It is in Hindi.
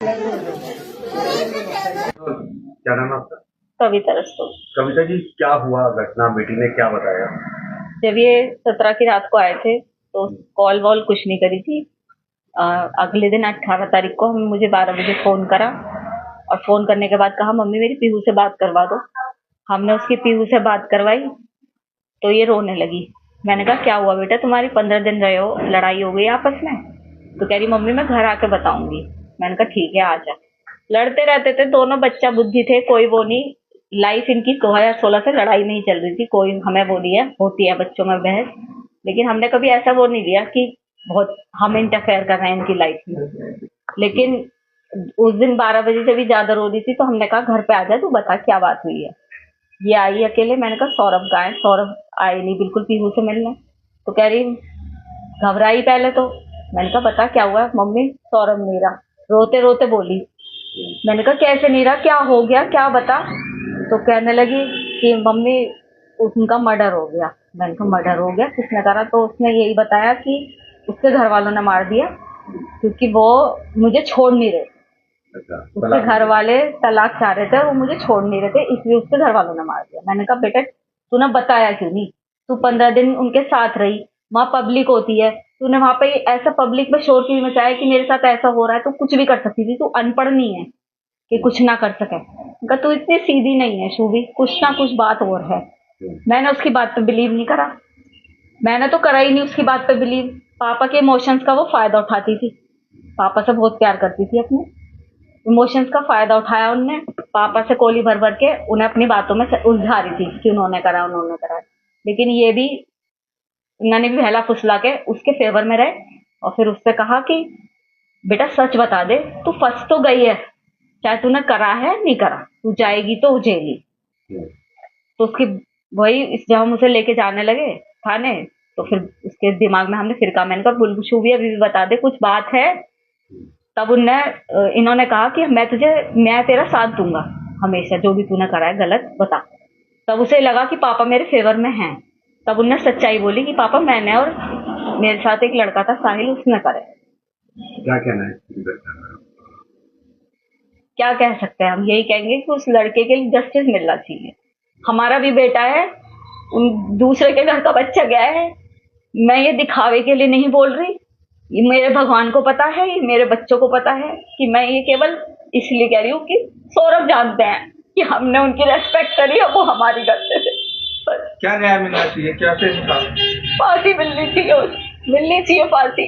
क्या नाम है आपका? कविता रस्तोगी। कविता जी, क्या हुआ घटना? बेटी ने क्या बताया? जब ये 17 की रात को आए थे तो कॉल वॉल कुछ नहीं करी थी। अगले दिन 18 तारीख को मुझे 12 बजे फोन करा और फोन करने के बाद कहा मम्मी मेरी पीहू से बात करवा दो। हमने उसकी पीहू से बात करवाई तो ये रोने लगी। मैंने कहा क्या हुआ बेटा, तुम्हारी 15 दिन रहे हो, लड़ाई हो गई आपस में? तो कह रही मम्मी मैं घर आके बताऊंगी। मैंने कहा ठीक है आ जा। लड़ते रहते थे दोनों, बच्चा बुद्धि थे, कोई वो नहीं। लाइफ इनकी 2016 से लड़ाई नहीं चल रही थी, कोई हमें वो नहीं है, होती है बच्चों में बहस, लेकिन हमने कभी ऐसा वो नहीं लिया कि बहुत हम इंटरफेयर कर रहे हैं इनकी लाइफ में। लेकिन उस दिन 12 बजे से भी ज्यादा रो रही थी तो हमने कहा घर पे आ जा, तू बता क्या बात हुई है। ये आई अकेले। मैंने कहा सौरभ कहाँ है? सौरभ आए नहीं बिल्कुल पीहू से मिलने। तो कह रही घबराई पहले तो। मैंने कहा बता क्या हुआ? मम्मी सौरभ नहीं रहा, रोते रोते बोली। मैंने कहा कैसे नहीं रहा, क्या हो गया, क्या बता। तो कहने लगी कि मम्मी उनका मर्डर हो गया। मैंने कहा मर्डर हो गया, किसने करा? तो उसने यही बताया कि उसके घर वालों ने मार दिया क्योंकि वो मुझे छोड़ नहीं रहे। उसके घर वाले तलाक चाह रहे थे, वो मुझे छोड़ नहीं रहे थे, इसलिए उसके घर वालों ने मार दिया। मैंने कहा बेटा तूने बताया क्यों नहीं? तू 15 दिन उनके साथ रही, वहां पब्लिक होती है, तूने वहां पे ऐसा पब्लिक में शोर क्यों मचाया कि मेरे साथ ऐसा हो रहा है? तू कुछ भी कर सकती थी, तू अनपढ़ नहीं है कि कुछ ना कर सके। उनका तू इतनी सीधी नहीं है शूभी, कुछ ना कुछ बात और है। मैंने उसकी बात पे बिलीव नहीं करा, मैंने तो करा ही नहीं उसकी बात पे बिलीव। पापा के इमोशंस का वो फायदा उठाती थी, पापा से बहुत प्यार करती थी, अपने इमोशंस का फायदा उठाया उनने। पापा से कोली भर भर के उन्हें अपनी बातों में उलझा रही थी कि उन्होंने करा उन्होंने करा। लेकिन ये भी उन्होंने भी बहला फुसला के उसके फेवर में रहे और फिर उससे कहा कि बेटा सच बता दे, तू फंस तो गई है, चाहे तूने करा है नहीं करा, तू जाएगी तो जेली। तो उसकी वही जब हम उसे लेके जाने लगे थाने तो फिर उसके दिमाग में हमने फिर मैंने कहा बुलबुशू भी अभी भी बता दे कुछ बात है। तब इन्होंने कहा कि मैं तेरा साथ दूंगा हमेशा, जो भी तूने करा है गलत बता। तब उसे लगा कि पापा मेरे फेवर में हैं। तब उनने सच्चाई बोली कि पापा मैंने और मेरे साथ एक लड़का था साहिल, उसने करे। क्या कहना है? क्या कह सकते हैं हम? यही कहेंगे कि उस लड़के के लिए जस्टिस मिलना चाहिए। हमारा भी बेटा है, उन दूसरे के घर का बच्चा गया है। मैं ये दिखावे के लिए नहीं बोल रही, ये मेरे भगवान को पता है, ये मेरे बच्चों को पता है कि मैं ये केवल इसलिए कह रही हूँ कि सौरभ जानते हैं कि हमने उनकी रेस्पेक्ट करी और वो हमारी करते थे। क्या न्याय मिलना चाहिए? क्या से फांसी मिलनी चाहिए, फांसी।